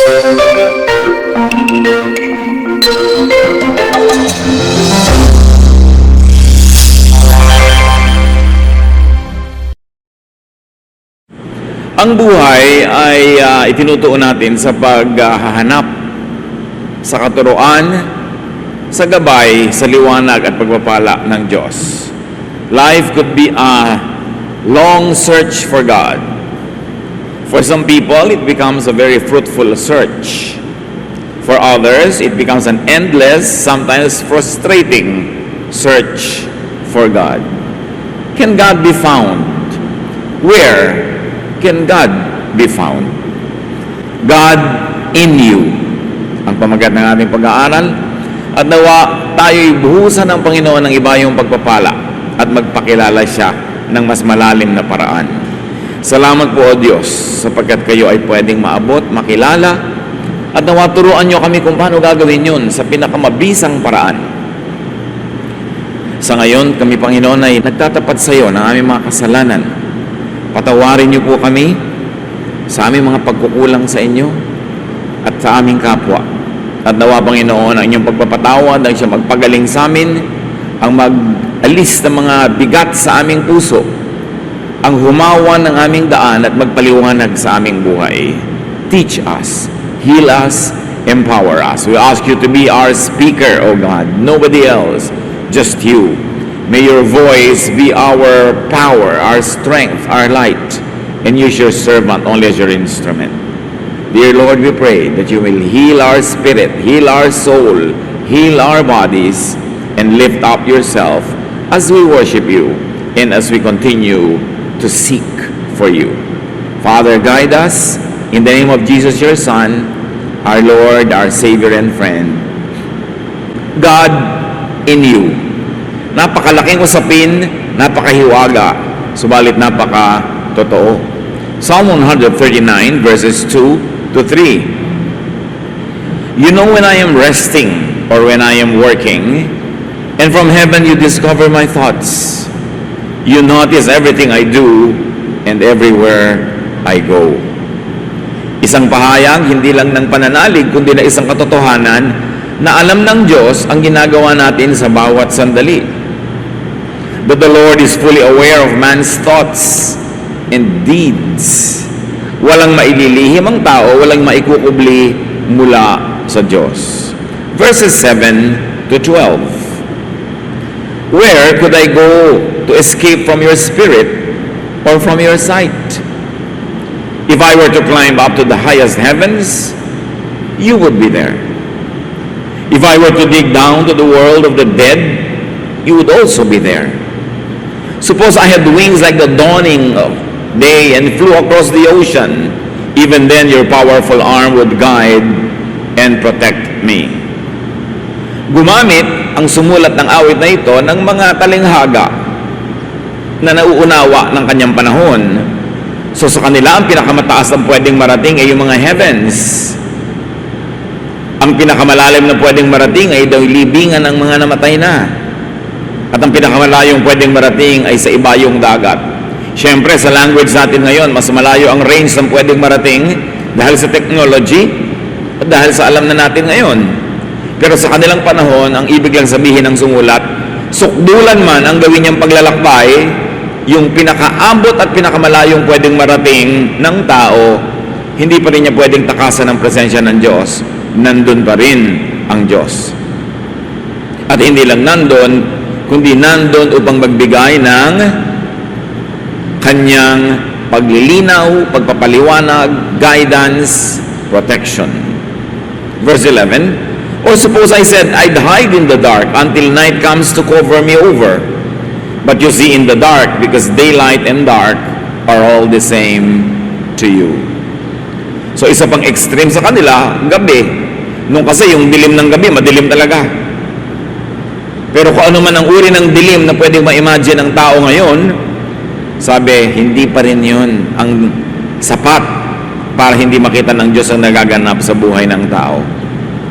Ang buhay ay itinutuon natin sa paghahanap sa katuruan, sa gabay, sa liwanag at pagpapala ng Diyos. Life could be a long search for God. For some people, it becomes a very fruitful search. For others, it becomes an endless, sometimes frustrating search for God. Can God be found? Where can God be found? God in you. Ang pamagat ng ating pag-aaral. At nawa tayo'y buhusan ng Panginoon ng iba yung pagpapala at magpakilala siya ng mas malalim na paraan. Salamat po, O Diyos, sapagkat kayo ay pwedeng maabot, makilala, at nawa turuan nyo kami kung paano gagawin yun sa pinakamabisang paraan. Sa ngayon, kami, Panginoon, ay nagtatapat sa iyo ng aming mga kasalanan. Patawarin niyo po kami sa aming mga pagkukulang sa inyo at sa aming kapwa. At nawa, Panginoon, ang inyong pagpapatawad, ang siyang magpagaling sa amin, ang mag-alis ng mga bigat sa aming puso, ang humawa ng aming daan at magpaliwanag sa aming buhay. Teach us, heal us, empower us. We ask you to be our speaker, O God. Nobody else, just you. May your voice be our power, our strength, our light, and use your servant only as your instrument. Dear Lord, we pray that you will heal our spirit, heal our soul, heal our bodies, and lift up yourself as we worship you and as we continue to seek for you. Father, guide us in the name of Jesus, your Son, our Lord, our Savior and friend. God in you. Napakalaking usapin, napakahiwaga, subalit napaka-totoo. Psalm 139 verses 2 to 3. You know when I am resting or when I am working, and from heaven you discover my thoughts. You notice everything I do and everywhere I go. Isang pahayag, hindi lang ng pananalig, kundi na isang katotohanan na alam ng Diyos ang ginagawa natin sa bawat sandali. But the Lord is fully aware of man's thoughts and deeds. Walang maililihim ang tao, walang maikukubli mula sa Diyos. Verses 7 to 12. Where could I go to escape from your spirit or from your sight? If I were to climb up to the highest heavens, you would be there. If I were to dig down to the world of the dead, you would also be there. Suppose I had wings like the dawning of day and flew across the ocean. Even then, your powerful arm would guide and protect me. Gumamit ang sumulat ng awit na ito ng mga talinghaga na nauunawa ng kanyang panahon. So sa kanila, ang pinakamataas na pwedeng marating ay yung mga heavens. Ang pinakamalalim na pwedeng marating ay daw libingan ng mga namatay na. At ang pinakamalayong pwedeng marating ay sa ibayong dagat. Siyempre, sa language natin ngayon, mas malayo ang range ng pwedeng marating dahil sa technology at dahil sa alam na natin ngayon. Pero sa kanilang panahon, ang ibig lang sabihin ng sumulat, sukdulan man ang gawin niyang paglalakbay, yung pinakaabot at pinakamalayong pwedeng marating ng tao, hindi pa rin niya pwedeng takasan ng presensya ng Diyos. Nandun pa rin ang Diyos. At hindi lang nandun, kundi nandun upang magbigay ng kanyang paglilinaw, pagpapaliwanag, guidance, protection. Verse 11, or suppose I said, I'd hide in the dark until night comes to cover me over. But you see in the dark, because daylight and dark are all the same to you. So isa pang extreme sa kanila, gabi. Nung kasi yung dilim ng gabi, madilim talaga. Pero kung ano man ang uri ng dilim na pwedeng ma-imagine ng tao ngayon, sabi, hindi pa rin yun ang sapat para hindi makita ng Diyos ang nagaganap sa buhay ng tao.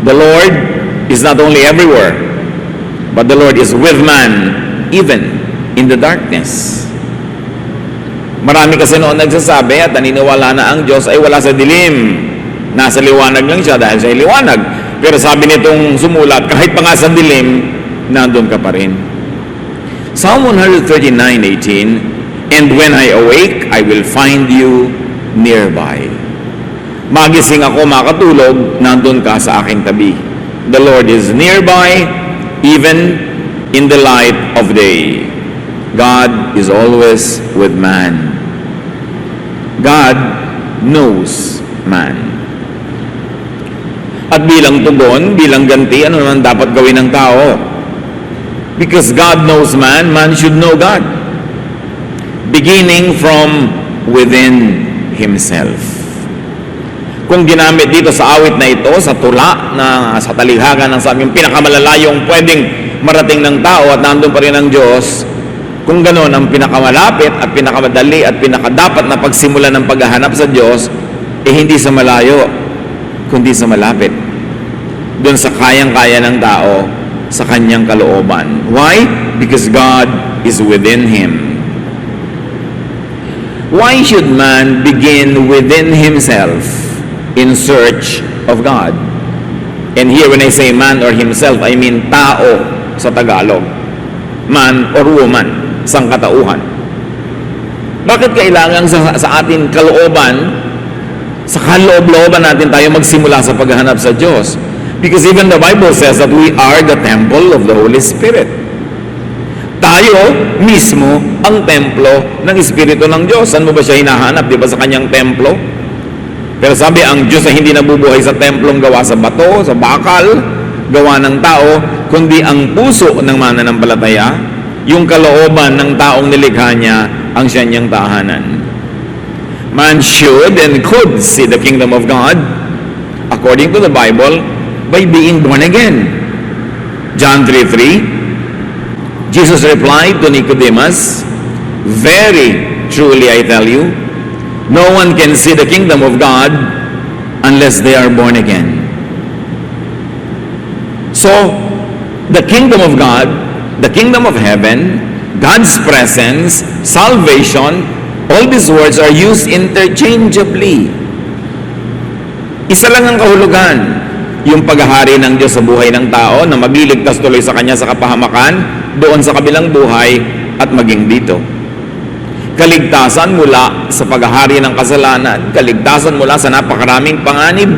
The Lord is not only everywhere, but the Lord is with man, even in the darkness. Marami kasi noon nagsasabi at naniniwala na ang Diyos ay wala sa dilim. Nasa liwanag lang siya dahil sa liwanag. Pero sabi nitong sumulat, kahit pa nga sa dilim, nandun ka pa rin. Psalm 139:18, and when I awake, I will find you nearby. Magising ako, makatulog, nandun ka sa aking tabi. The Lord is nearby, even in the light of day. God is always with man. God knows man. At bilang tugon, bilang ganti, ano naman dapat gawin ng tao? Because God knows man, man should know God. Beginning from within himself. Kung ginamit dito sa awit na ito, sa tula, na sa talihhaga ng sabing pinakamalalayong pwedeng marating ng tao at nandun pa rin ang Diyos, kung gano'n ang pinakamalapit at pinakamadali at pinakadapat na pagsimula ng paghahanap sa Diyos, hindi sa malayo, kundi sa malapit. Doon sa kayang-kaya ng tao, sa kanyang kalooban. Why? Because God is within him. Why should man begin within himself in search of God? And here when I say man or himself, I mean tao sa Tagalog. Man or woman, sangkatauhan. Bakit kailangan sa ating kalooban, sa kaloob-looban natin tayo magsimula sa paghahanap sa Diyos? Because even the Bible says that we are the temple of the Holy Spirit. Tayo mismo ang templo ng Espiritu ng Diyos. Saan mo ba siya hinahanap? Di ba sa kanyang templo? Pero sabi, ang Diyos ay hindi nabubuhay sa templong gawa sa bato, sa bakal, gawa ng tao, kundi ang puso ng mananampalataya, yung kalooban ng taong nilikha niya, ang siya niyang tahanan. Man should and could see the kingdom of God, according to the Bible, by being born again. John 3:3, Jesus replied to Nicodemus, very truly I tell you, no one can see the kingdom of God unless they are born again. So, the kingdom of God, the kingdom of heaven, God's presence, salvation, all these words are used interchangeably. Isa lang ang kahulugan, yung paghahari ng Diyos sa buhay ng tao na magliligtas tuloy sa Kanya sa kapahamakan, doon sa kabilang buhay at maging dito. Kaligtasan mula sa paghahari ng kasalanan, kaligtasan mula sa napakaraming panganib.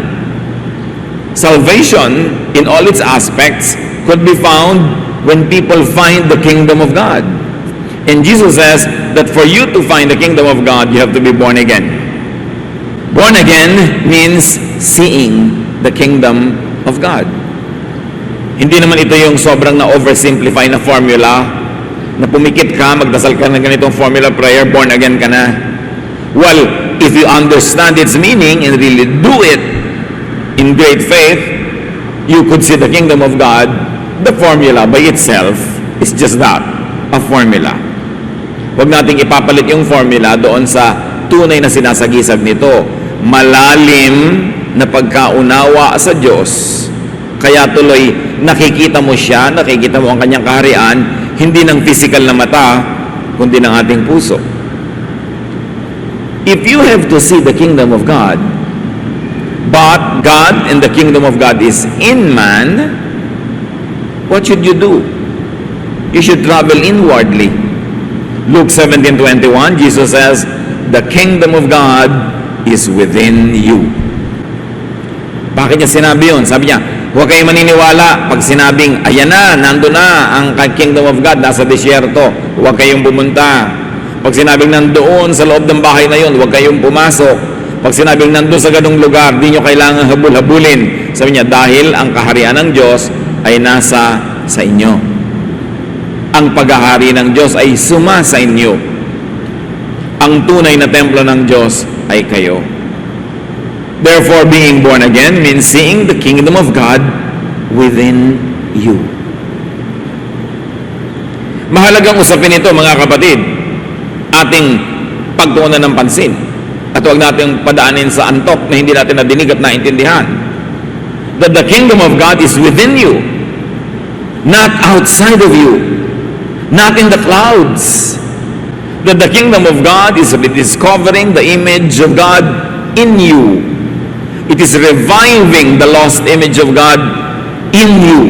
Salvation in all its aspects could be found when people find the kingdom of God. And Jesus says that for you to find the kingdom of God, you have to be born again. Born again means seeing the kingdom of God. Hindi naman ito yung sobrang na-oversimplify na formula na pumikit ka, magdasal ka ng ganitong formula prayer, born again ka na. Well, if you understand its meaning and really do it in great faith, you could see the kingdom of God. The formula by itself is just that, a formula. Huwag nating ipapalit yung formula doon sa tunay na sinasagisag nito. Malalim na pagkaunawa sa Diyos. Kaya tuloy, nakikita mo siya, nakikita mo ang kanyang kaharian, hindi ng physical na mata, kundi ng ating puso. If you have to see the kingdom of God, but God and the kingdom of God is in man, what should you do? You should travel inwardly. Luke 17:21, Jesus says, the kingdom of God is within you. Bakit niya sinabi yun? Sabi niya, huwag kayong maniniwala pag sinabing, ayan na, nando na ang kingdom of God, nasa disyerto. Huwag kayong pumunta. Pag sinabing nandoon sa loob ng bahay na yun, huwag kayong pumasok. Pag sinabing nandoon sa ganung lugar, di nyo kailangan habul-habulin. Sabi niya, dahil ang kaharian ng Diyos ay nasa sa inyo. Ang paghahari ng Diyos ay suma sa inyo. Ang tunay na templo ng Diyos ay kayo. Therefore, being born again means seeing the kingdom of God within you. Mahalagang usapin ito, mga kapatid, ating pagtuunan ng pansin. At huwag natin padaanin sa antok na hindi natin nadinig at naintindihan. That the kingdom of God is within you, not outside of you, not in the clouds. That the kingdom of God is rediscovering the image of God in you. It is reviving the lost image of God in you.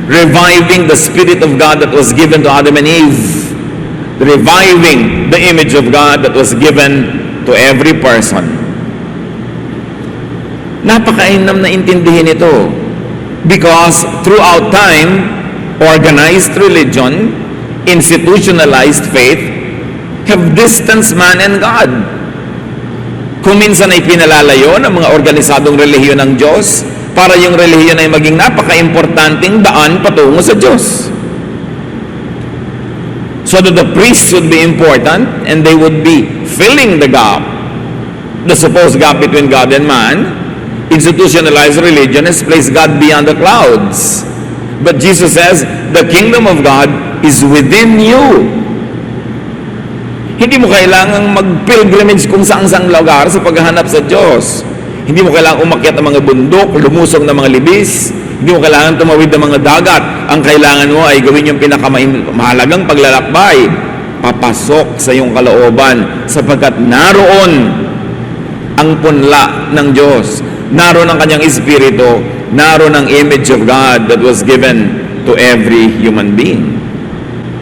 Reviving the Spirit of God that was given to Adam and Eve. Reviving the image of God that was given to every person. Napakainam na intindihin ito. Because throughout time, organized religion, institutionalized faith, have distanced man and God. Kung minsan ay pinalalayo ng mga organisadong relihiyon ng Diyos para yung relihiyon ay maging napaka-importanting daan patungo sa Diyos. So that the priests would be important and they would be filling the gap, the supposed gap between God and man. Institutionalized religion has placed God beyond the clouds. But Jesus says, the kingdom of God is within you. Hindi mo kailangang mag-pilgrimage kung saang-saang lugar sa paghahanap sa Diyos. Hindi mo kailangang umakyat ng mga bundok, lumusong ng mga libis. Hindi mo kailangan tumawid ng mga dagat. Ang kailangan mo ay gawin yung pinakamahalagang paglalakbay. Papasok sa iyong kalooban sapagkat naroon ang punla ng Diyos. Naroon ang kanyang espiritu. Naroon ang image of God that was given to every human being.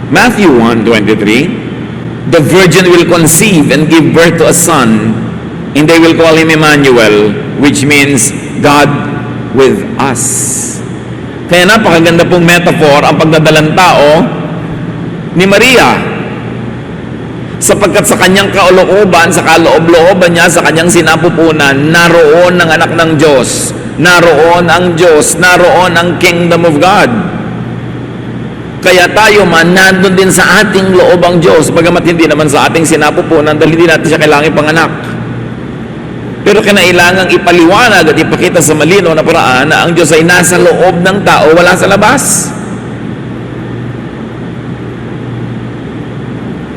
Matthew 1:23, the virgin will conceive and give birth to a son, and they will call him Emmanuel, which means God with us. Kaya napakaganda pong metaphor ang pagdadalang tao ni Maria. Sapagkat sa kanyang kalooban, sa kaloob-looban niya, sa kanyang sinapupunan, naroon ang anak ng Diyos. Naroon ang Diyos. Naroon ang kingdom of God. Kaya tayo man, nandun din sa ating loob ang Diyos, bagamat hindi naman sa ating sinapupunan dahil hindi natin siya kailangan ipanganak. Pero kinailangang ipaliwanag at ipakita sa malinaw na paraan na ang Diyos ay nasa loob ng tao, wala sa labas.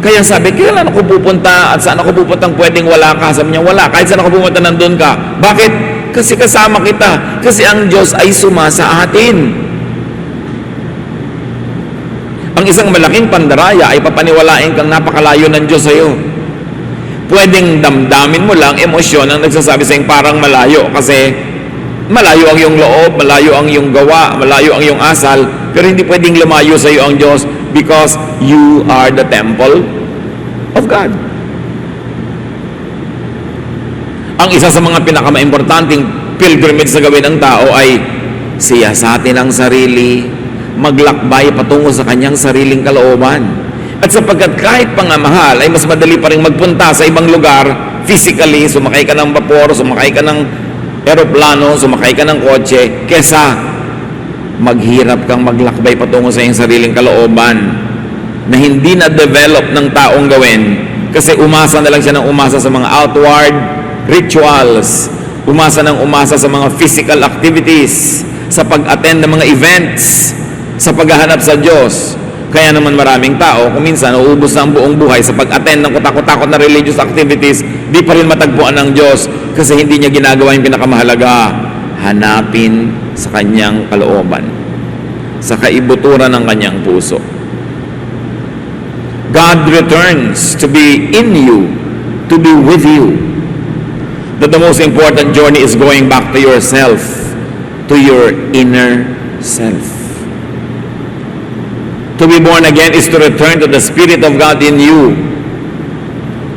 Kaya sabi, kailan ako pupunta at saan ako pupuntang pwedeng wala ka? Sabi niya, wala. Kahit saan ako pupunta, nandun ka. Bakit? Kasi kasama kita. Kasi ang Diyos ay suma sa atin. Ang isang malaking pandaraya ay papaniwalain kang napakalayo ng Diyos sa iyo. Pwedeng damdamin mo lang emosyon ang nagsasabi sa iyong parang malayo kasi malayo ang iyong loob, malayo ang iyong gawa, malayo ang iyong asal, pero hindi pwedeng lumayo sa iyo ang Diyos because you are the temple of God. Ang isa sa mga pinakamaimportanteng pilgrimage sa gawin ng tao ay siyasatin ang sarili, maglakbay patungo sa kanyang sariling kalooban. At sapagkat kahit pangamahal ay mas madali pa rin magpunta sa ibang lugar physically, sumakay ka ng vapor, sumakay ka ng eroplano, sumakay ka ng kotse, kesa maghirap kang maglakbay patungo sa iyong sariling kalooban na hindi na-develop ng taong gawin kasi umasa na lang siya ng umasa sa mga outward rituals, umasa ng umasa sa mga physical activities, sa pag-attend ng mga events, sa paghahanap sa Diyos. Kaya naman maraming tao, kung minsan uubos na ang buong buhay sa pag-attend ng kutakot-takot na religious activities, di pa rin matagpuan ng Diyos kasi hindi niya ginagawa yung pinakamahalaga, hanapin sa kanyang kalooban, sa kaibuturan ng kanyang puso. God returns to be in you, to be with you. That the most important journey is going back to yourself, to your inner self. To be born again is to return to the Spirit of God in you.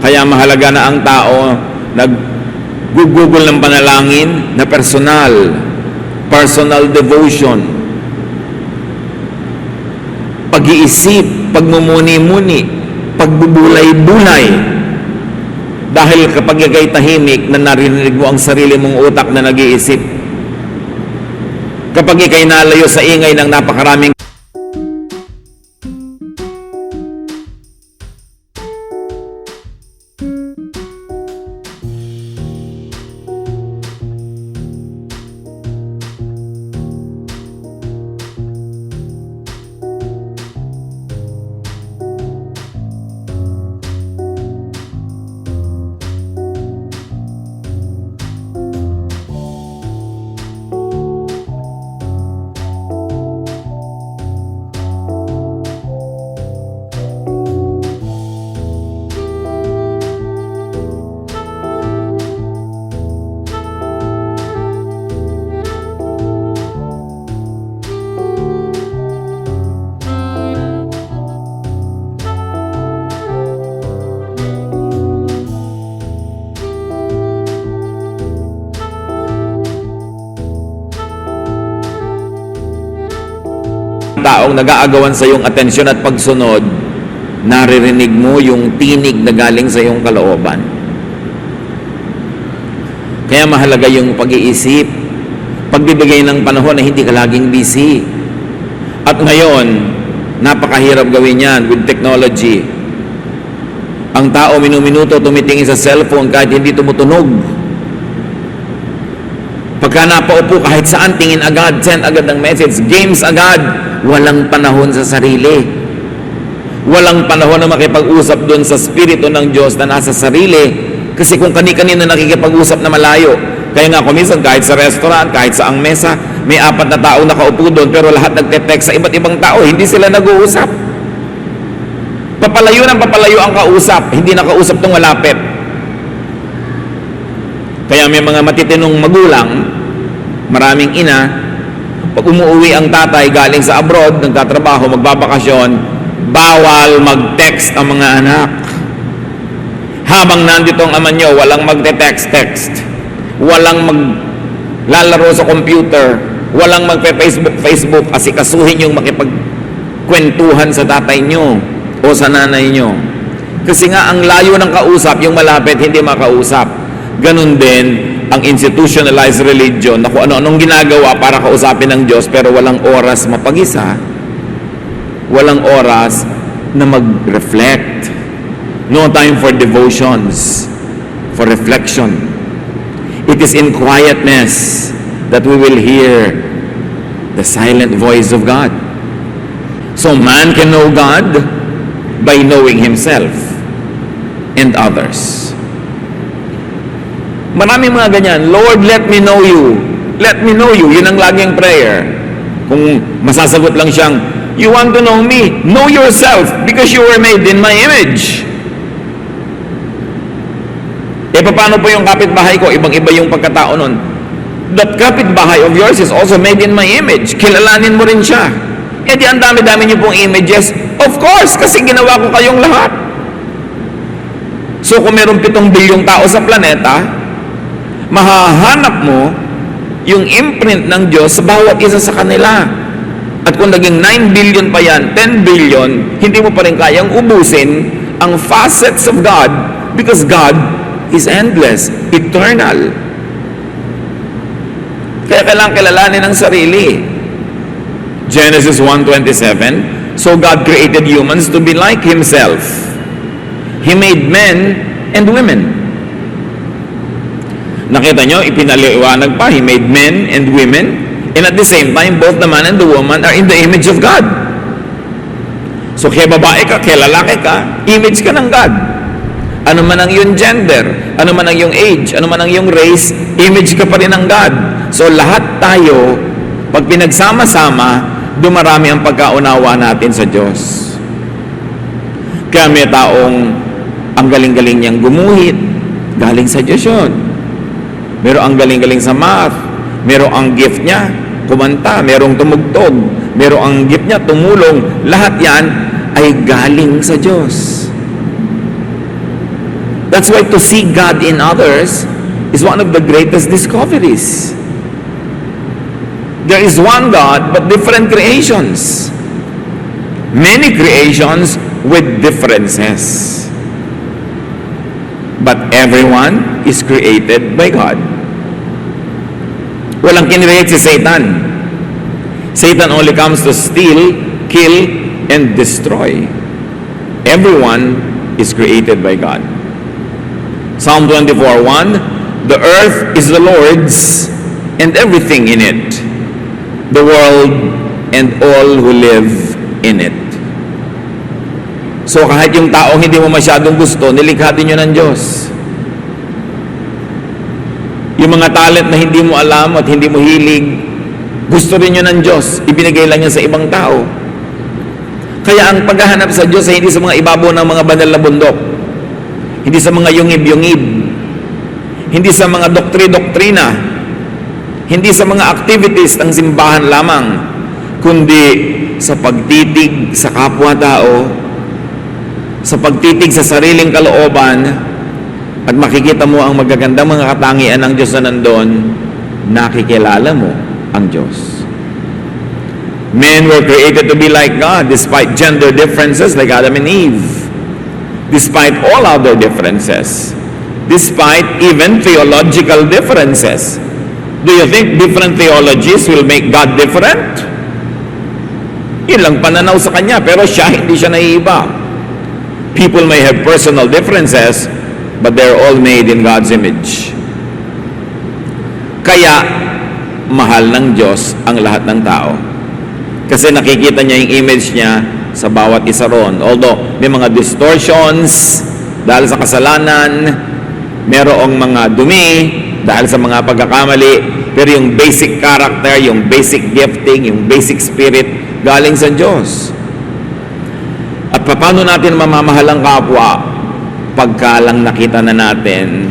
Kaya mahalaga na ang tao nag-google ng panalangin na personal devotion, pag-iisip, pagmumuni-muni, pagbubulay-bulay. Dahil kapag ikay tahimik na narinig mo ang sarili mong utak na nag-iisip, kapag ikay nalayo sa ingay ng napakaraming taong nag-aagawan sa iyong atensyon at pagsunod, naririnig mo yung tinig na galing sa iyong kalooban. Kaya mahalaga yung pag-iisip, pagbibigay ng panahon na hindi ka laging busy. At ngayon, napakahirap gawin yan with technology. Ang tao minuminuto tumitingin sa cellphone kahit hindi tumutunog. Pagka napaupo kahit saan, tingin agad, send agad ng message, games agad. Walang panahon sa sarili. Walang panahon na makipag-usap doon sa Espiritu ng Diyos na nasa sarili. Kasi kung kani-kanino nakikipag-usap na malayo. Kaya nga kuminsan kahit sa restaurant, kahit sa ang mesa, may 4 na tao nakaupo doon pero lahat nagte-text sa iba't ibang tao, hindi sila nag-uusap. Papalayo ng papalayo ang kausap, hindi nakausap tong malapit. Kaya may mga matitinong magulang, maraming ina, pag umuwi ang tatay galing sa abroad, nagtatrabaho, magbabakasyon, bawal mag-text ang mga anak. Habang nandito ang ama nyo, walang magte-text-text. Walang maglalaro sa computer. Walang magpe-Facebook. Asikasuhin yung makipagkwentuhan sa tatay nyo o sa nanay nyo. Kasi nga, ang layo ng kausap, yung malapit, hindi makausap. Ganun din ang institutionalized religion na kung ano-anong ginagawa para kausapin ng Diyos pero walang oras mapag-isa, walang oras na mag-reflect. No time for devotions, for reflection. It is in quietness that we will hear the silent voice of God. So man can know God by knowing himself and others. Maraming mga ganyan, Lord, let me know you. Let me know you. Yun ang laging prayer. Kung masasagot lang siyang, you want to know me? Know yourself because you were made in my image. E paano po yung kapitbahay ko? Ibang-iba yung pagkatao nun. That kapitbahay of yours is also made in my image. Kilalanin mo rin siya. E di ang dami-dami niyo pong images. Of course, kasi ginawa ko kayong lahat. So kung meron 7 bilyong tao sa planeta, mahahanap mo yung imprint ng Diyos sa bawat isa sa kanila. At kung naging 9 billion pa yan, 10 billion, hindi mo pa rin kayang ubusin ang facets of God because God is endless, eternal. Kaya kailangan kilalanin ang sarili. Genesis 1:27, so God created humans to be like Himself. He made men and women. Nakita nyo, ipinaliwanag pa, He made men and women, and at the same time, both the man and the woman are in the image of God. So, kaya babae ka, kaya lalaki ka, image ka ng God. Ano man ang iyong gender, ano man ang iyong age, ano man ang iyong race, image ka pa rin ng God. So, lahat tayo, pag pinagsama-sama, dumarami ang pagkaunawa natin sa Diyos. Kaya may taong ang galing-galing niyang gumuhit, galing sa Diyos yun. Meron ang galing-galing sa math, meron ang gift niya, kumanta, merong tumugtog, meron ang gift niya, tumulong. Lahat yan ay galing sa Diyos. That's why to see God in others is one of the greatest discoveries. There is one God, but different creations. Many creations with differences. But everyone is created by God. Walang kinreate si Satan. Satan only comes to steal, kill, and destroy. Everyone is created by God. Psalm 24:1, the earth is the Lord's and everything in it, the world and all who live in it. So kahit yung taong hindi mo masyadong gusto, nilikha din yun ng Diyos. Yung mga talent na hindi mo alam at hindi mo hilig, gusto rin yun ng Diyos. Ibinigay lang yan sa ibang tao. Kaya ang paghahanap sa Diyos ay hindi sa mga ibabaw ng mga banal na bundok. Hindi sa mga yungib-yungib. Hindi sa mga doktri-doktrina. Hindi sa mga activities ng simbahan lamang. Kundi sa pagtitig sa kapwa-tao, sa pagtitig sa sariling kalooban, at makikita mo ang magagandang mga katangian ng Diyos na nandun, nakikilala mo ang Diyos. Men were created to be like God despite gender differences like Adam and Eve. Despite all other differences. Despite even theological differences. Do you think different theologies will make God different? Yun lang pananaw sa kanya, pero siya, hindi siya naiiba. People may have personal differences, but they're all made in God's image. Kaya, mahal ng Diyos ang lahat ng tao. Kasi nakikita niya yung image niya sa bawat isa ron. Although, may mga distortions dahil sa kasalanan, merong mga dumi dahil sa mga pagkakamali, pero yung basic character, yung basic gifting, yung basic spirit, galing sa Diyos. At paano natin mamamahal ang kapwa pagka lang nakita na natin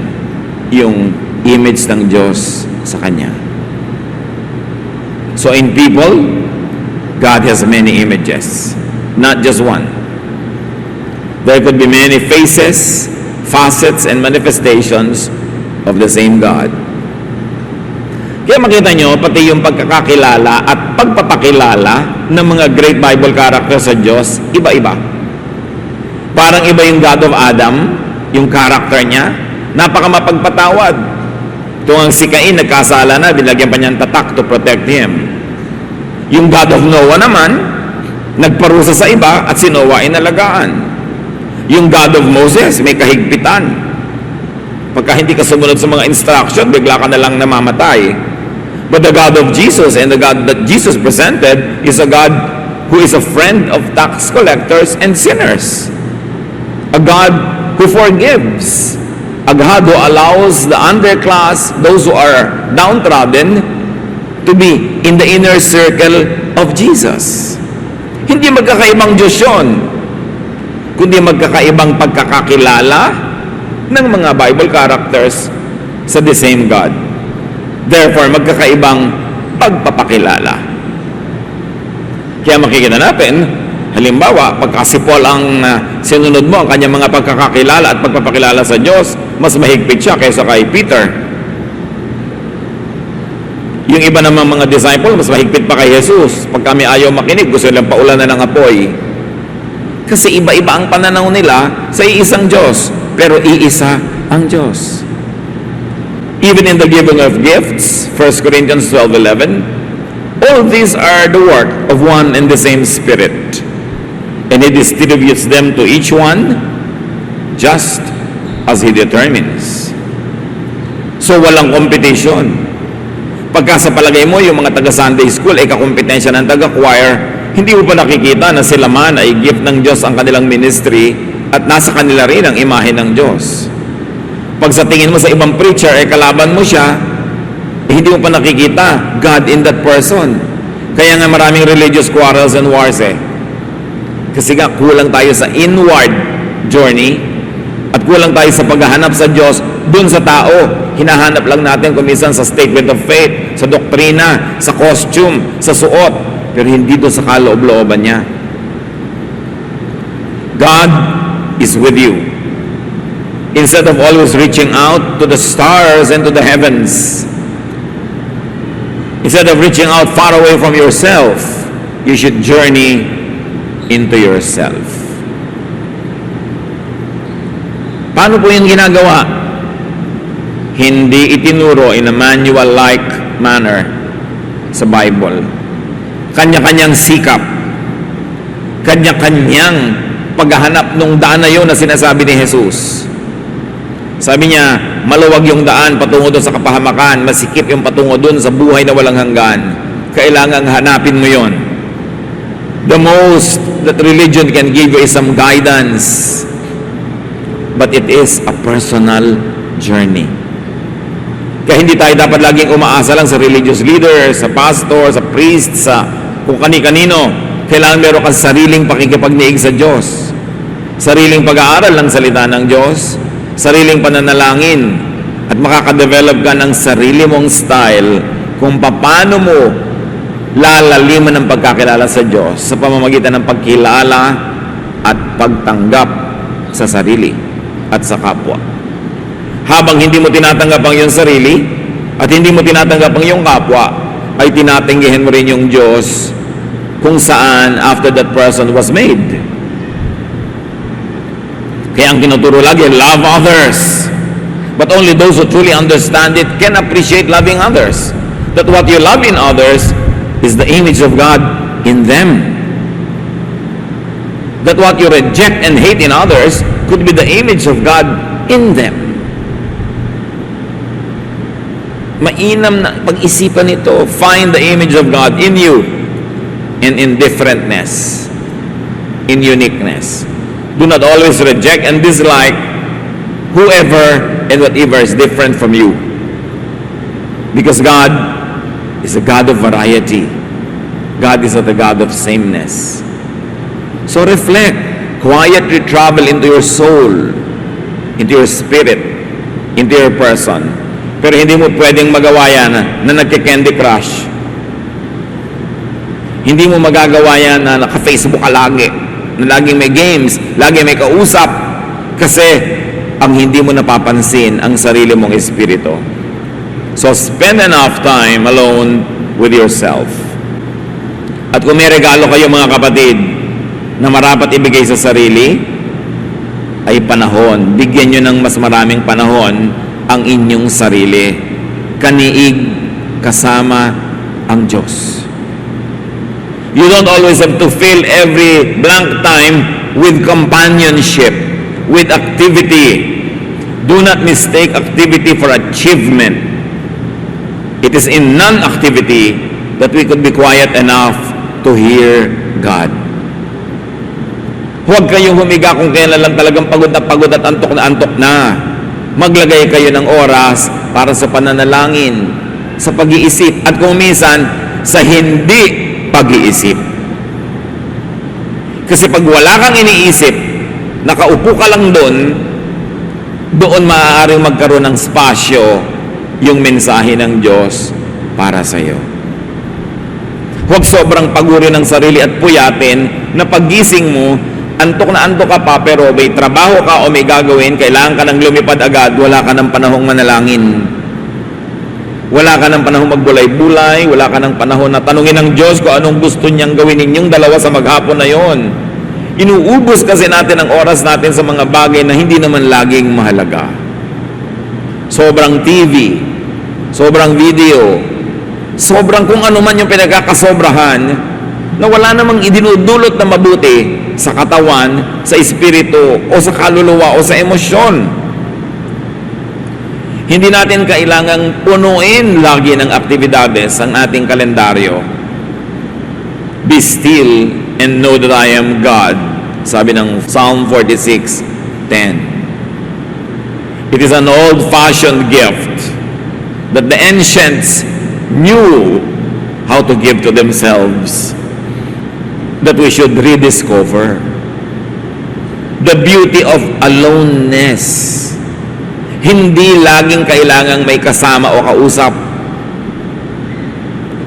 yung image ng Diyos sa Kanya. So in people, God has many images, not just one. There could be many faces, facets, and manifestations of the same God. Kaya makita nyo, pati yung pagkakakilala at pagpapakilala ng mga great Bible characters sa Diyos, iba-iba. Parang iba yung God of Adam, yung character niya, napakamapagpatawad. Kung ang si Cain nagkasala na, binagyan pa niyang tatak to protect him. Yung God of Noah naman, nagparusa sa iba at si Noah ay nalagaan. Yung God of Moses, may kahigpitan. Pagka hindi ka sumunod sa mga instruction, bigla ka na lang namamatay. But the God of Jesus and the God that Jesus presented is a God who is a friend of tax collectors and sinners. A God who forgives. A God who allows the underclass, those who are downtrodden, to be in the inner circle of Jesus. Hindi magkakaibang Diyos yun, kundi magkakaibang pagkakakilala ng mga Bible characters sa the same God. Therefore, magkakaibang pagpapakilala. Kaya makikita natin, halimbawa, pagka si Paul ang sinunod mo, ang kanyang mga pagkakakilala at pagpapakilala sa Diyos, mas mahigpit siya kaysa kay Peter. Yung iba namang mga disciple, mas mahigpit pa kay Jesus. Pag kami ayaw makinig, gusto nilang paulanan ng apoy. Kasi iba-iba ang pananaw nila sa iisang Diyos. Pero iisa ang Diyos. Even in the giving of gifts, 1 Corinthians 12:11, all these are the work of one and the same Spirit. And He distributes them to each one just as He determines. So walang competition. Pagka sa palagay mo, yung mga taga-Sunday school ay kakompetensya ng taga-choir, hindi mo pa nakikita na sila man ay gift ng Diyos ang kanilang ministry at nasa kanila rin ang imahe ng Diyos. Pag sa tingin mo sa ibang preacher ay kalaban mo siya, hindi mo pa nakikita God in that person. Kaya nga maraming religious quarrels and wars Kasi nga kulang tayo sa inward journey at kulang tayo sa paghahanap sa Diyos dun sa tao. Hinahanap lang natin kung minsan sa statement of faith, sa doktrina, sa costume, sa suot, pero hindi doon sa kaloob-looban niya. God is with you. Instead of always reaching out to the stars and to the heavens, instead of reaching out far away from yourself, you should journey into yourself. Paano po yung ginagawa? Hindi itinuro in a manual-like manner sa Bible. Kanya-kanyang sikap, kanya-kanyang paghahanap ng daan na yun na sinasabi ni Jesus. Sabi niya, maluwag yung daan patungo doon sa kapahamakan, masikip yung patungo doon sa buhay na walang hanggan. Kailangang hanapin mo yon. The most that religion can give you is some guidance, but it is a personal journey. Kaya hindi tayo dapat laging umaasa lang sa religious leaders, sa pastor, sa priest, sa kung kani-kanino. Kailangan meron kang sariling pakikipagniig sa Diyos. Sariling pag-aaral ng salita ng Diyos. Sariling pananalangin. At makakadevelop ka ng sarili mong style kung paano mo lalaliman ng pagkakilala sa Diyos sa pamamagitan ng pagkilala at pagtanggap sa sarili at sa kapwa. Habang hindi mo tinatanggap ang iyong sarili at hindi mo tinatanggap ang iyong kapwa, ay tinatanggihan mo rin yung Diyos kung saan after that person was made. Kaya ang tinuturo lagi, love others. But only those who truly understand it can appreciate loving others. That what you love in others is the image of God in them. That what you reject and hate in others could be the image of God in them. Mainam na pag-isipan ito. Find the image of God in you, in indifferentness, in uniqueness. Do not always reject and dislike whoever and whatever is different from you. Because God is a God of variety. God is not a God of sameness. So reflect. Quietly travel into your soul, into your spirit, into your person. Pero hindi mo pwedeng magawa yan na nagka-Candy Crush. Hindi mo magagawa yan na naka-Facebook ka lagi, na laging may games, laging may kausap. Kasi ang hindi mo napapansin ang sarili mong espiritu. So spend enough time alone with yourself. At kung may regalo kayo mga kapatid na marapat ibigay sa sarili, ay panahon. Bigyan nyo ng mas maraming panahon ang inyong sarili. Kaniig kasama ang Diyos. You don't always have to fill every blank time with companionship, with activity. Do not mistake activity for achievement. It is in non-activity that we could be quiet enough to hear God. Huwag kayong humiga kung kailan lang talagang pagod at antok na. Maglagay kayo ng oras para sa pananalangin, sa pag-iisip, at kung minsan, sa hindi pag-iisip. Kasi pag wala kang iniisip, nakaupo ka lang doon maaaring magkaroon ng spasyo yung mensahe ng Diyos para sa iyo. Huwag sobrang paguri ng sarili at puyatin na paggising mo, antok na antok ka pa, pero may trabaho ka o may gagawin, kailangan ka nang lumipad agad, wala ka ng panahong manalangin. Wala ka ng panahong magbulay-bulay, wala ka ng panahon na tanungin ng Diyos kung anong gusto niyang gawin ninyong dalawa sa maghapon na yon. Inuubos kasi natin ang oras natin sa mga bagay na hindi naman laging mahalaga. Sobrang TV, sobrang video, sobrang kung ano man yung pinagkakasobrahan, na wala namang idinudulot na mabuti sa katawan, sa espiritu, o sa kaluluwa, o sa emosyon. Hindi natin kailangang punuin lagi ng aktibidades ang ating kalendaryo. Be still and know that I am God. Sabi ng Psalm 46:10. It is an old-fashioned gift that the ancients knew how to give to themselves, that we should rediscover the beauty of aloneness. Hindi laging kailangang may kasama o kausap.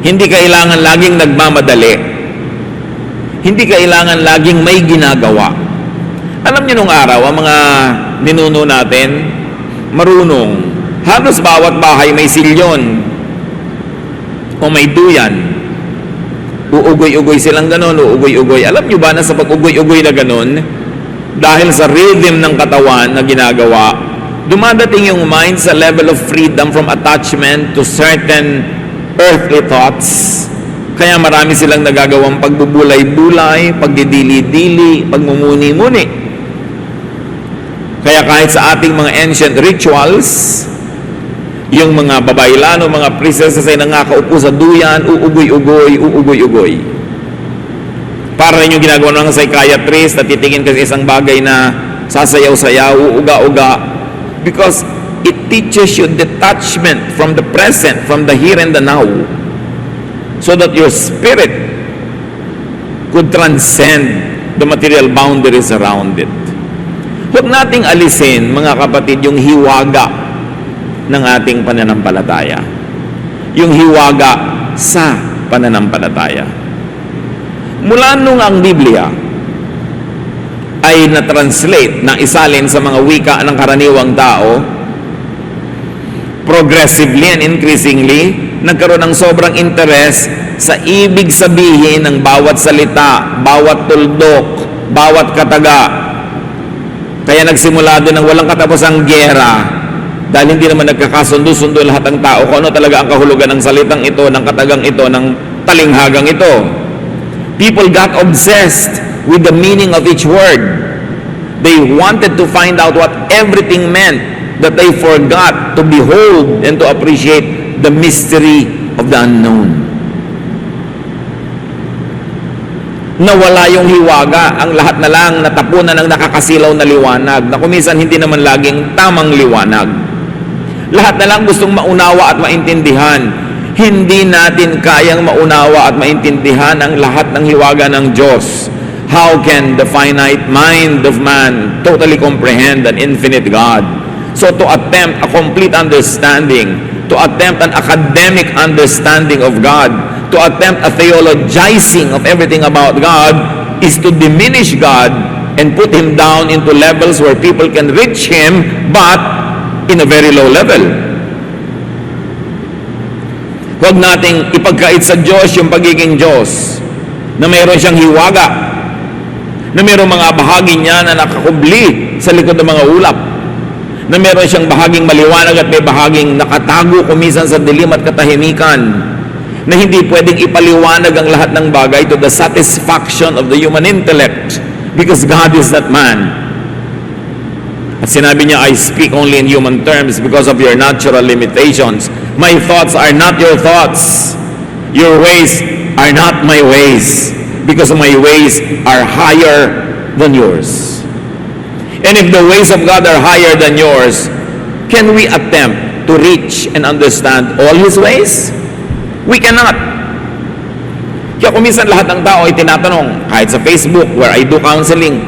Hindi kailangan laging nagmamadali. Hindi kailangan laging may ginagawa. Alam niyo nung araw, ang mga ninuno natin, marunong. Halos bawat bahay may silyon o may duyan. Uugoy-ugoy silang ganon, uugoy-ugoy. Alam niyo ba na sa pag-ugoy-ugoy na ganon, dahil sa rhythm ng katawan na ginagawa, dumadating yung mind sa level of freedom from attachment to certain earthly thoughts. Kaya marami silang nagagawang pagbubulay-bulay, pagdidili-dili, pagmumuni-muni. Kaya kahit sa ating mga ancient rituals, yung mga babaylano, mga princesses ay nangakaupo sa duyan, uugoy-ugoy, uugoy-ugoy. Para rin yung ginagawa ng psychiatrist na titingin kasi isang bagay na sasayaw-sayaw, uuga-uga, because it teaches you detachment from the present, from the here and the now, so that your spirit could transcend the material boundaries around it. Huwag nating alisin, mga kapatid, yung hiwaga ng ating pananampalataya. Yung hiwaga sa pananampalataya. Mula nung ang Biblia ay na-translate, na isalin sa mga wika ng karaniwang tao, progressively and increasingly, nagkaroon ng sobrang interes sa ibig sabihin ng bawat salita, bawat tuldok, bawat kataga. Kaya nagsimula din ng walang katapusang giyera dahil hindi naman nagkakasundo-sundo lahat ng tao kung ano talaga ang kahulugan ng salitang ito, ng katagang ito, ng talinghagang ito. People got obsessed with the meaning of each word. They wanted to find out what everything meant, that they forgot to behold and to appreciate the mystery of the unknown. Nawala yung hiwaga, ang lahat na lang natapunan ng nakakasilaw na liwanag, na kuminsan hindi naman laging tamang liwanag. Lahat na lang gustong maunawa at maintindihan. Hindi natin kayang maunawa at maintindihan ang lahat ng hiwaga ng Diyos. How can the finite mind of man totally comprehend an infinite God? So to attempt a complete understanding, to attempt an academic understanding of God, to attempt a theologizing of everything about God is to diminish God and put Him down into levels where people can reach Him, but in a very low level. Huwag nating ipagkait sa Diyos yung pagiging Diyos, na mayroon siyang hiwaga, na mayroong mga bahagi niya na nakakubli sa likod ng mga ulap, na mayroon siyang bahaging maliwanag at may bahaging nakatago kumisan sa dilim at katahimikan, na hindi pwedeng ipaliwanag ang lahat ng bagay to the satisfaction of the human intellect, because God is that man. At sinabi niya, I speak only in human terms because of your natural limitations. My thoughts are not your thoughts. Your ways are not my ways, because my ways are higher than yours. And if the ways of God are higher than yours, can we attempt to reach and understand all His ways? We cannot. Kaya kuminsan lahat ng tao ay tinatanong, kahit sa Facebook where I do counseling,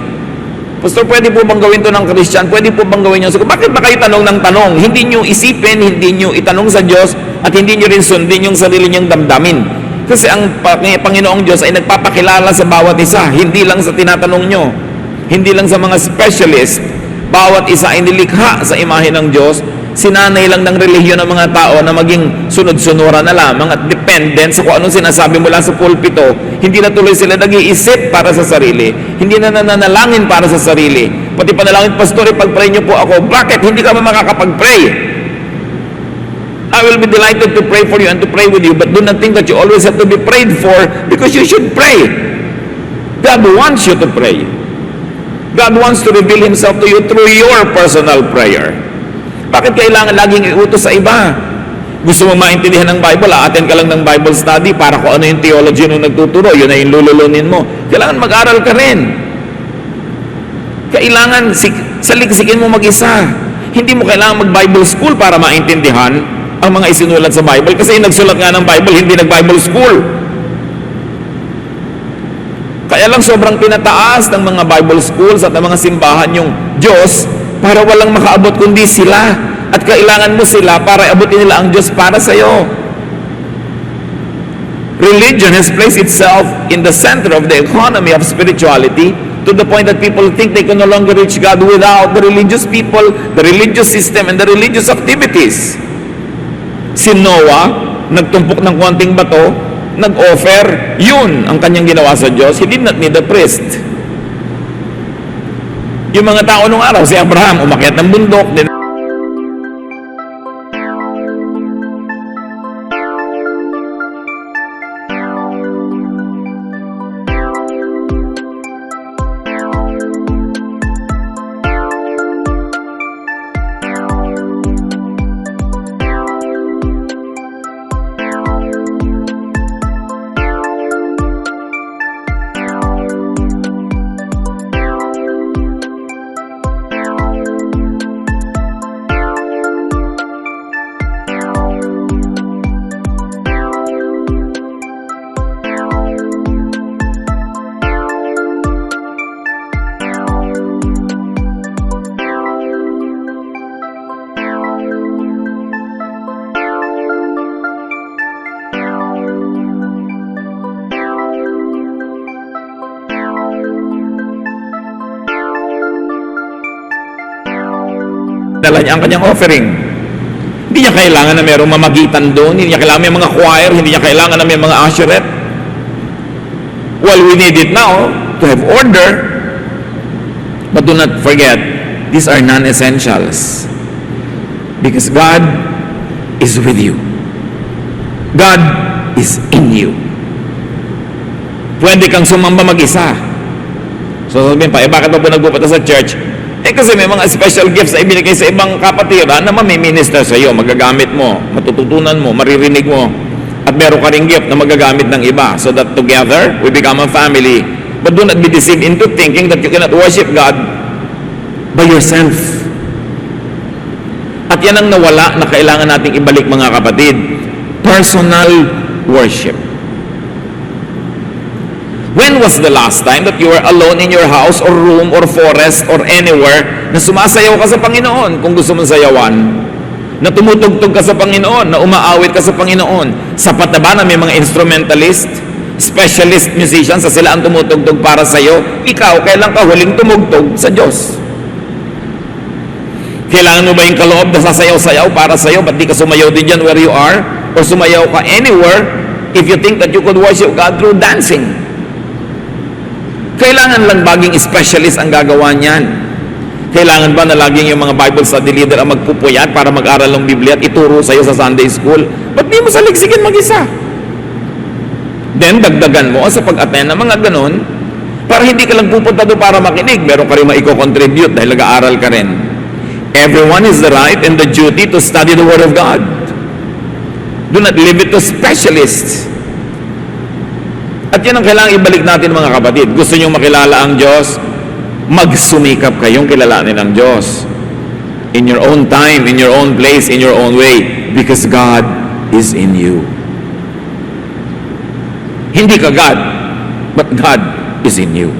Pastor, pwede po bang gawin to ng Christian? Pwede po bang gawin nyo? So, bakit ba kayo tanong ng tanong? Hindi nyo isipin, hindi nyo itanong sa Diyos, at hindi nyo rin sundin yung sarili nyong damdamin. Kasi ang Panginoong Diyos ay nagpapakilala sa bawat isa, hindi lang sa tinatanong nyo, hindi lang sa mga specialist. Bawat isa ay nilikha sa imahe ng Diyos. Sinanay lang ng relihiyon ng mga tao na maging sunod-sunura na lamang at dependent sa kung anong sinasabi mula sa pulpito. Hindi na tuloy sila nag-iisip para sa sarili. Hindi na nananalangin para sa sarili. Pati panalangin, Pastor, ipag-pray niyo po ako. Bakit? Hindi ka ba makakapag-pray? I will be delighted to pray for you and to pray with you, but do not think that you always have to be prayed for, because you should pray. God wants you to pray. God wants to reveal Himself to you through your personal prayer. Bakit kailangan laging iutos sa iba? Gusto mong maintindihan ng Bible, attend ka lang ng Bible study para kung ano yung theology nung nagtuturo, yun na yung lululunin mo. Kailangan mag-aral ka rin. Kailangan saliksikin mo mag-isa. Hindi mo kailangan mag-Bible school para maintindihan ang mga isinulat sa Bible, kasi yung nagsulat nga ng Bible, hindi nag-Bible school. Kaya lang sobrang pinataas ng mga Bible schools at ng mga simbahan yung Diyos para walang makaabot kundi sila. At kailangan mo sila para abutin nila ang Diyos para sa iyo. Religion has placed itself in the center of the economy of spirituality to the point that people think they can no longer reach God without the religious people, the religious system, and the religious activities. Si Noah, nagtumpok ng konting bato, nag-offer, yun ang kanyang ginawa sa Diyos. He did not need a priest. Yung mga tao nung araw, si Abraham, umakyat ng bundok, dala niya ang kanyang offering. Hindi niya kailangan na mayroong mamagitan doon. Hindi niya kailangan may mga choir. Hindi niya kailangan na may mga usherette. Well, we need it now to have order. But do not forget, these are non-essentials. Because God is with you. God is in you. Pwede kang sumamba mag-isa. So sabihin pa, bakit pa po nagpupunta sa church? Kasi may mga special gifts na ibinigay sa ibang kapatiran na mamiminister sa iyo, magagamit mo, matututunan mo, maririnig mo. At meron ka ring gift na magagamit ng iba. So that together, we become a family. But do not be deceived into thinking that you cannot worship God by yourself. At yan ang nawala na kailangan nating ibalik, mga kapatid. Personal worship. When was the last time that you were alone in your house or room or forest or anywhere na sumasayaw ka sa Panginoon kung gusto mong sayawan? Na tumutugtog ka sa Panginoon, na umaawit ka sa Panginoon? Sapat na ba na may mga instrumentalist, specialist musicians na sila ang tumutugtog para sa iyo? Ikaw, kailan ka huling tumugtog sa Diyos? Kailangan mo ba yung kaloob na sasayaw-sayaw para sa iyo? Ba't di ka sumayaw din dyan where you are? Or sumayaw ka anywhere if you think that you could worship God through dancing? Kailangan lang baging specialist ang gagawa niyan? Kailangan ba na laging yung mga Bible study leader ang magpupuyat para mag-aral ng Biblia at ituro sa iyo sa Sunday school? Ba't di mo saligsigin mag-isa? Then, dagdagan mo sa pag-attend ng mga ganon para hindi ka lang pupunta doon para makinig. Meron ka rin maiko-contribute dahil nag-aaral ka rin. Everyone has the right and the duty to study the Word of God. Do not leave it to specialists. At yan ang kailangang ibalik natin, mga kapatid. Gusto nyo makilala ang Diyos? Magsumikap kayong kilalanin ang Diyos. In your own time, in your own place, in your own way. Because God is in you. Hindi ka God, but God is in you.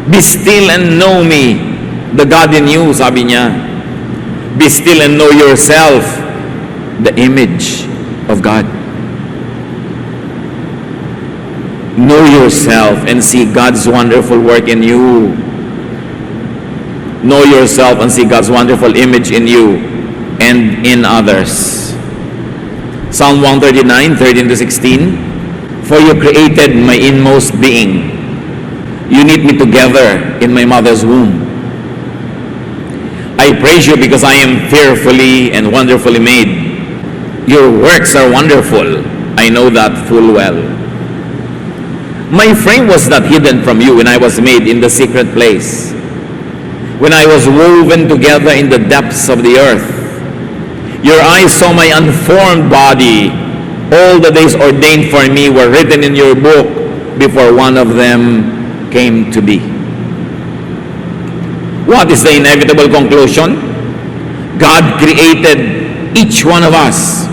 Be still and know me, the God in you, sabi niya. Be still and know yourself, the image of God. Know yourself and see God's wonderful work in you. Know yourself and see God's wonderful image in you and in others. Psalm 139, 13-16. For you created my inmost being. You knit me together in my mother's womb. I praise you because I am fearfully and wonderfully made. Your works are wonderful. I know that full well. My frame was not hidden from you when I was made in the secret place, when I was woven together in the depths of the earth. Your eyes saw my unformed body. All the days ordained for me were written in your book before one of them came to be. What is the inevitable conclusion? God created each one of us.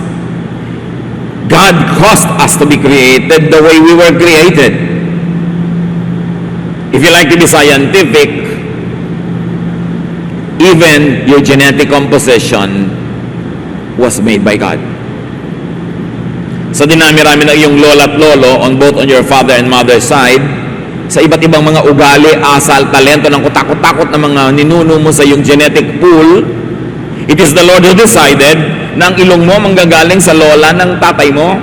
God caused us to be created the way we were created. If you like to be scientific, even your genetic composition was made by God. Sa dinami-rami ng iyong lola at lolo on both on your father and mother's side, sa iba't ibang mga ugali, asal, talento ng kutakot-takot na mga ninuno mo sa iyong genetic pool, it is the Lord who decided na ang ilong mo manggagaling sa lola ng tatay mo,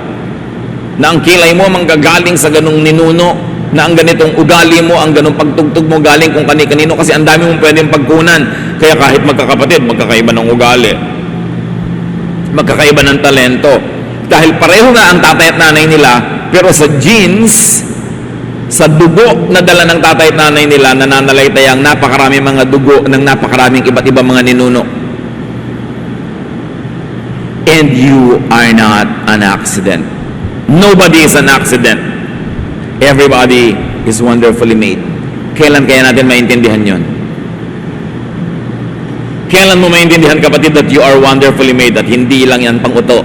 na ang kilay mo manggagaling sa ganung ninuno, na ang ganitong ugali mo, ang ganung pagtugtog mo galing kung kani-kanino, kasi ang dami mong pwedeng pagkunan. Kaya kahit magkakapatid, magkakaiba ng ugali, magkakaiba ng talento, dahil pareho nga ang tatay at nanay nila, pero sa genes, sa dugo na dala ng tatay at nanay nila, nananalaytay ang napakaraming mga dugo ng napakaraming iba't ibang mga ninuno. And you are not an accident. Nobody is an accident. Everybody is wonderfully made. Kailan kaya natin maintindihan yon? Kailan mo maintindihan, kapatid, that you are wonderfully made at hindi lang yan pang-uto?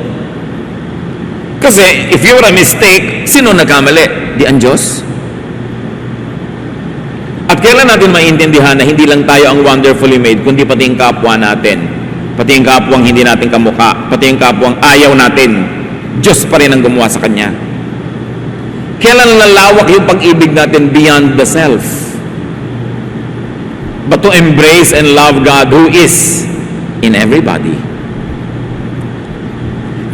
Kasi if you were a mistake, sino nagkamali? Di ang Diyos? At kailan natin maintindihan na hindi lang tayo ang wonderfully made, kundi pati yung kapwa natin, pati yung kapwang hindi natin kamukha, pati yung kapwang ayaw natin, Diyos pa rin ang gumawa sa Kanya. Kailan lalawak yung pag-ibig natin beyond the self? But to embrace and love God who is in everybody.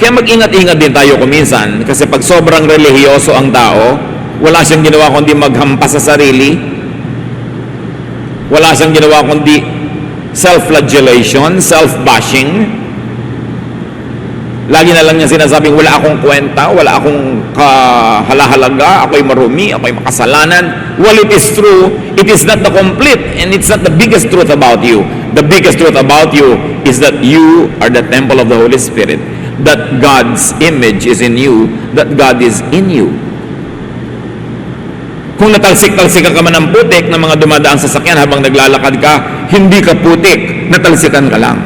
Kaya mag-ingat-ingat din tayo kuminsan, kasi pag sobrang relihiyoso ang tao, wala siyang ginawa kundi maghampas sa sarili, wala siyang ginawa kundi self-flagellation, self-bashing. Lagi na lang niya sinasabing, wala akong kwenta, wala akong kahalahalaga, ako'y marumi, ako'y makasalanan. Well, it is true, it is not the complete, and it's not the biggest truth about you. The biggest truth about you is that you are the temple of the Holy Spirit, that God's image is in you, that God is in you. Kung natalsik-talsikan ka man ng putik ng mga dumadaang sasakyan habang naglalakad ka, hindi ka putik, natalsikan ka lang.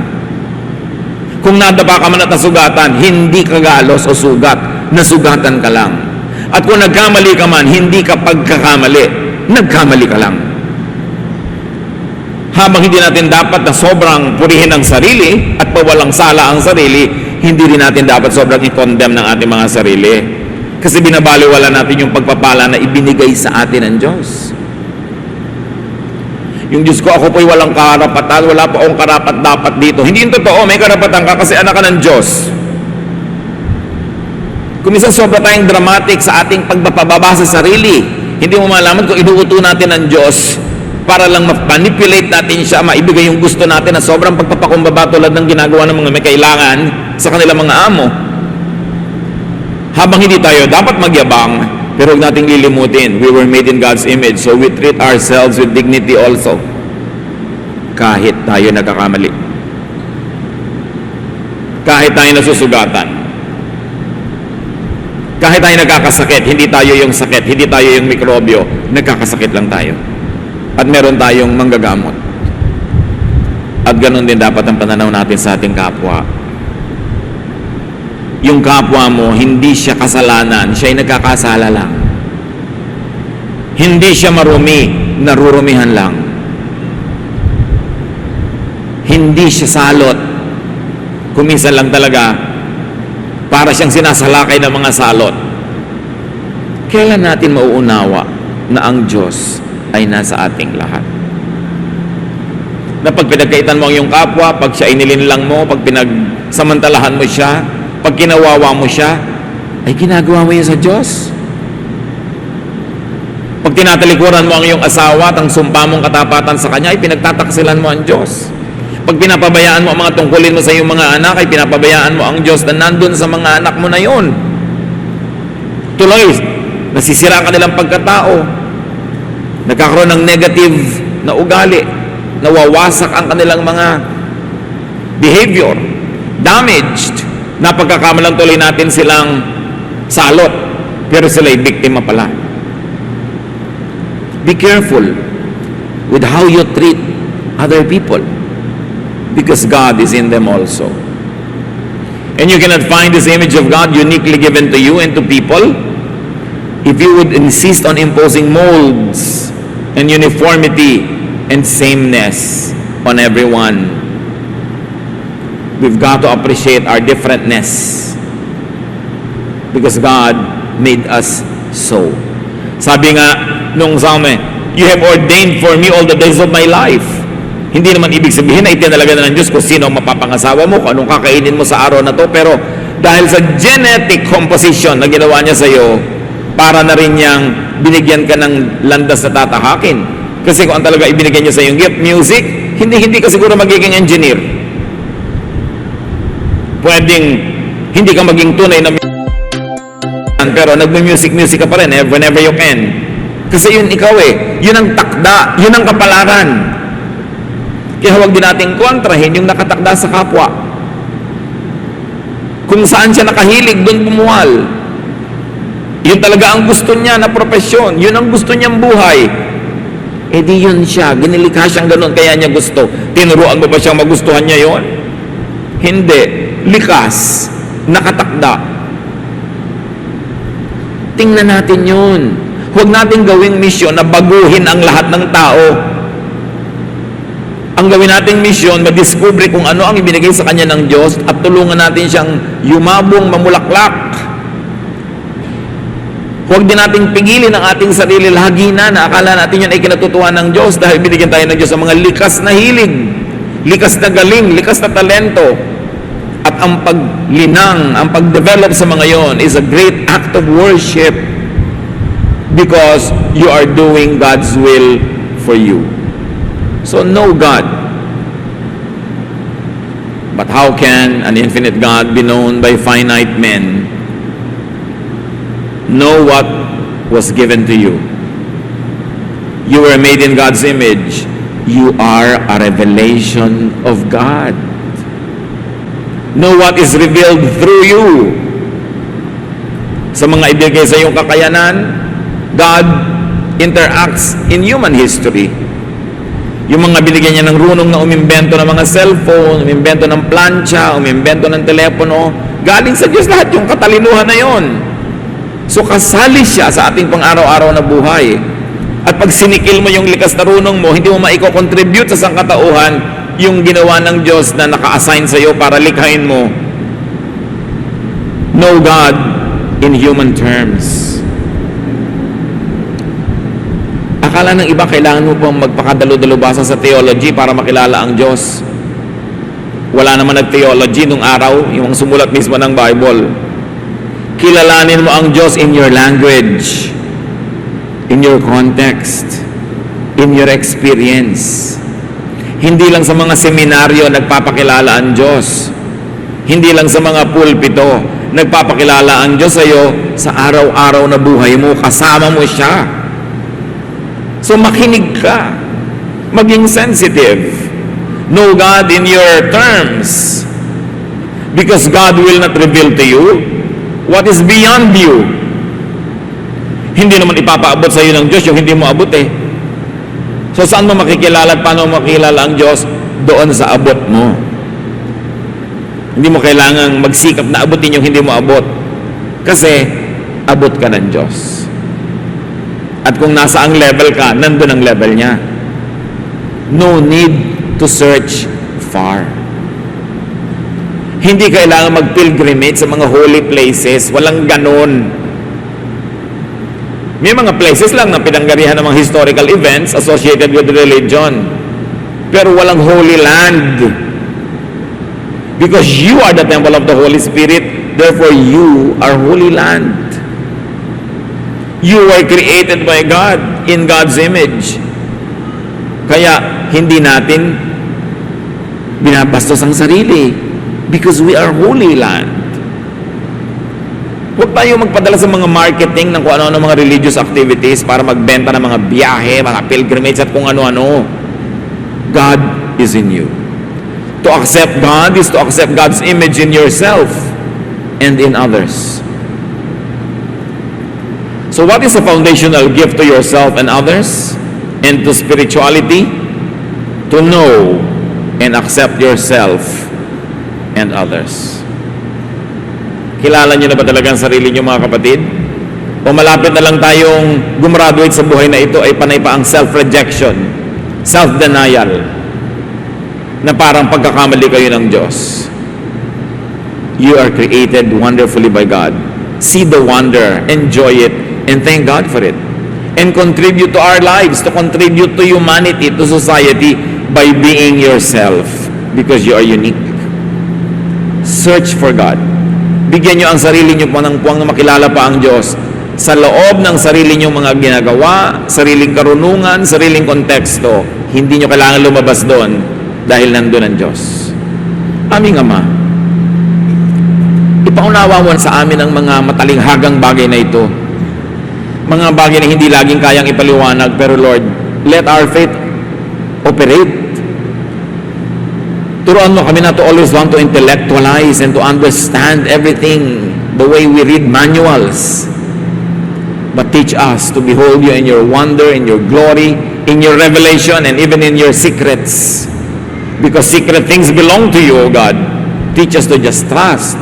Kung nadapa ka man at nasugatan, hindi ka galos o sugat, nasugatan ka lang. At kung nagkamali ka man, hindi ka pagkakamali, nagkamali ka lang. Habang hindi natin dapat na sobrang purihin ang sarili at pawalang sala ang sarili, hindi rin natin dapat sobrang i-condemn ng ating mga sarili. Kasi binabaliwala natin yung pagpapala na ibinigay sa atin ng Diyos. Yung Diyos ko, ako po'y walang karapatan, wala pa akong karapat-dapat dito. Hindi yung totoo, may karapatan ka kasi anak ka ng Diyos. Kung minsan sobra tayong dramatic sa ating pagpapababa sa sarili, hindi mo malaman kung inuuto natin ng Diyos para lang ma-manipulate natin siya, maibigay yung gusto natin na sobrang pagpapakumbaba tulad ng ginagawa ng mga may kailangan sa kanilang mga amo. Habang hindi tayo dapat magyabang, pero huwag nating lilimutin, we were made in God's image, so we treat ourselves with dignity also. Kahit tayo nagkakamali. Kahit tayo nasusugatan. Kahit tayo nagkakasakit, hindi tayo yung sakit, hindi tayo yung mikrobyo, nagkakasakit lang tayo. At meron tayong manggagamot. At ganun din dapat ang pananaw natin sa ating kapwa. Yung kapwa mo, hindi siya kasalanan, siya ay nagkakasala lang. Hindi siya marumi, narurumihan lang. Hindi siya salot. Kuminsan lang talaga, para siyang sinasalakay ng mga salot. Kailan natin mauunawa na ang Diyos ay nasa ating lahat? Na pag pinagkaitan mo ang iyong kapwa, pag siya inilinlang mo, pag pinagsamantalahan mo siya, pag kinawawa mo siya, ay ginagawa mo yun sa Diyos. Pag tinatalikuran mo ang iyong asawa at ang sumpa mong katapatan sa kanya, ay pinagtataksilan mo ang Diyos. Pag pinapabayaan mo ang mga tungkulin mo sa iyong mga anak, ay pinapabayaan mo ang Diyos na nandun sa mga anak mo na yun. Tuloy, nasisira ka nilang pagkatao, nagkakaroon ng negative na ugali, nawawasak ang kanilang mga behavior, damaged. Napagkakamalang tuloy natin silang salot, pero sila'y biktima pala. Be careful with how you treat other people, because God is in them also. And you cannot find this image of God uniquely given to you and to people if you would insist on imposing molds and uniformity and sameness on everyone. We've got to appreciate our differentness because God made us so. Sabi nga nung Psalm, you have ordained for me all the days of my life. Hindi naman ibig sabihin na itinalaga na ng Diyos kung sino ang mapapangasawa mo, kung anong kakainin mo sa araw na to, pero dahil sa genetic composition na ginawa niya sa iyo, para na rin niyang binigyan ka ng landas na tatahakin. Kasi kung ang talaga ibinigyan niya sa iyong gift, music, hindi ka siguro magiging engineer. Pwedeng hindi ka maging tunay na pero nagme-music ka pa rin whenever you can. Kasi yun ikaw yun ang takda, yun ang kapalaran. Kaya huwag din nating kontrahin yung nakatakda sa kapwa. Kung saan siya nakahilig, doon bumuwal. Yun talaga ang gusto niya na propesyon, yun ang gusto niyang buhay. Di yun siya, ginilikha siyang ganun, kaya niya gusto. Tinuruan mo ba siyang magustuhan niya yun? Hindi. Likas, nakatakda. Tingnan natin yun. Huwag natin gawing misyon na baguhin ang lahat ng tao. Ang gawin nating misyon, madiskubre kung ano ang ibinigay sa kanya ng Diyos at tulungan natin siyang yumabong, mamulaklak. Huwag din nating pigilin ang ating sarili lagi na akala natin yun ay kinatutuhan ng Diyos dahil binigyan tayo ng Diyos sa mga likas na hilig, likas na galing, likas na talento. At ang paglinang, ang pagdevelop sa mga yon is a great act of worship because you are doing God's will for you. So know God. But how can an infinite God be known by finite men? Know what was given to you. You were made in God's image. You are a revelation of God. Know what is revealed through you. Sa mga ibigay sa iyong kakayanan, God interacts in human history. Yung mga binigyan niya ng runong na umimbento ng mga cellphone, umimbento ng plancha, umimbento ng telepono, galing sa Diyos lahat yung katalinuhan na yon. So kasali siya sa ating pang-araw-araw na buhay. At pag sinikil mo yung likas na runong mo, hindi mo maiko-contribute sa sangkatauhan yung ginawa ng Diyos na naka-assign sa iyo para likhain mo. Know God in human terms. Akala ng iba kailangan mo pang magpakadalo-dalo basa sa theology para makilala ang Diyos. Wala naman nag-theology nung araw, yung sumulat mismo ng Bible. Kilalanin mo ang Diyos in your language, in your context, in your experience. Hindi lang sa mga seminaryo nagpapakilala ang Diyos. Hindi lang sa mga pulpito nagpapakilala ang Diyos sa iyo sa araw-araw na buhay mo, kasama mo siya. So makinig ka. Maging sensitive. Know God in your terms. Because God will not reveal to you what is beyond you. Hindi naman ipapaabot sa iyo ng Diyos yung hindi mo abot eh. So saan mo makikilala at paano mo makikilala ang Diyos? Doon sa abot mo. Hindi mo kailangang magsikap na abutin yung hindi mo abot. Kasi abot ka ng Diyos. At kung nasa ang level ka, nandun ang level niya. No need to search far. Hindi kailangan mag-pilgrimage sa mga holy places. Walang ganon. May mga places lang na pinanggarihan ng mga historical events associated with religion. Pero walang holy land. Because you are the temple of the Holy Spirit, therefore you are holy land. You were created by God in God's image. Kaya hindi natin binabastos ang sarili because we are holy land. Huwag tayo magpadala sa mga marketing ng kung ano-ano mga religious activities para magbenta ng mga biyahe, mga pilgrimage at kung ano-ano. God is in you. To accept God is to accept God's image in yourself and in others. So what is a foundational gift to yourself and others and to spirituality? To know and accept yourself and others. Kilala niyo na ba talaga ang sarili niyo, mga kapatid? O malapit na lang tayong gumraduate sa buhay na ito ay panay pa ang self-rejection, self-denial, na parang pagkakamali kayo ng Diyos. You are created wonderfully by God. See the wonder, enjoy it, and thank God for it. And contribute to our lives, to contribute to humanity, to society, by being yourself, because you are unique. Search for God. Bigyan nyo ang sarili nyo po ng puwang na makilala pa ang Diyos sa loob ng sarili nyo mga ginagawa, sariling karunungan, sariling konteksto. Hindi nyo kailangan lumabas doon dahil nandun ang Diyos. Aming Ama, ipaunawa mo sa amin ang mga matalinghagang bagay na ito. Mga bagay na hindi laging kayang ipaliwanag, pero Lord, let our faith operate. Turuan mo kami na to always want to intellectualize and to understand everything the way we read manuals. But teach us to behold you in your wonder, in your glory, in your revelation, and even in your secrets. Because secret things belong to you, O God. Teach us to just trust.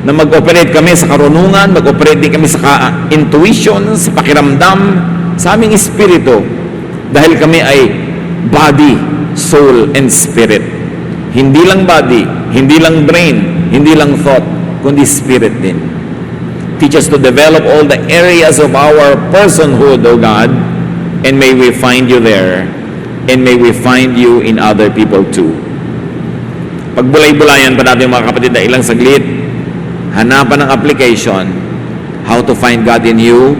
Na mag-operate kami sa karunungan, mag-operate din kami sa intuition, sa pakiramdam, sa aming espiritu. Dahil kami ay body, soul, and spirit. Hindi lang body, hindi lang brain, hindi lang thought, kundi spirit din. Teach us to develop all the areas of our personhood, O God, and may we find you there, and may we find you in other people too. pagbulay-bulayan pa natin mga kapatid na ilang saglit, hanapan ng application, how to find God in you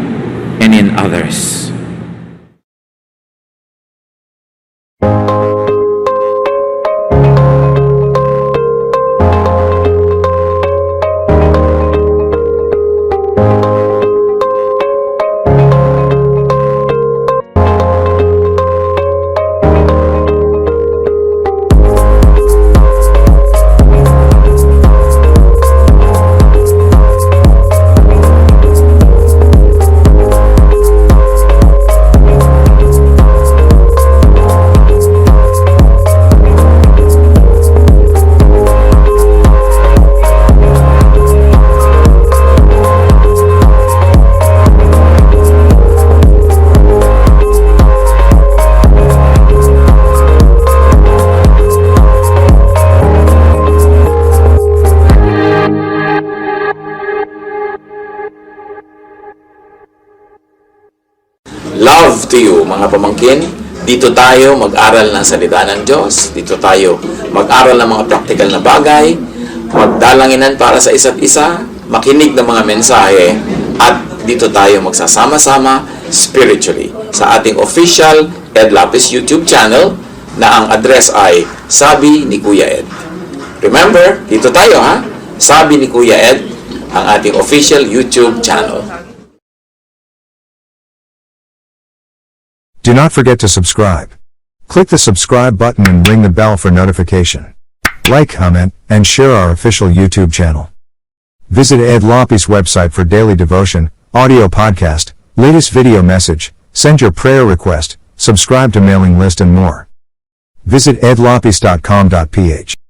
and in others. Love to you, mga pamangkin. Dito tayo mag-aral ng salita ng Diyos. Dito tayo mag-aral ng mga practical na bagay, magdalanginan para sa isa't isa, makinig ng mga mensahe, at dito tayo magsasama-sama spiritually sa ating official Ed Lapis YouTube channel na ang address ay Sabi ni Kuya Ed. Remember, dito tayo ha, Sabi ni Kuya Ed, ang ating official YouTube channel. Do not forget to subscribe. Click the subscribe button and ring the bell for notification. Like, comment, and share our official YouTube channel. Visit Ed Lapis website for daily devotion, audio podcast, latest video message, send your prayer request, subscribe to mailing list and more. Visit edlapis.com.ph.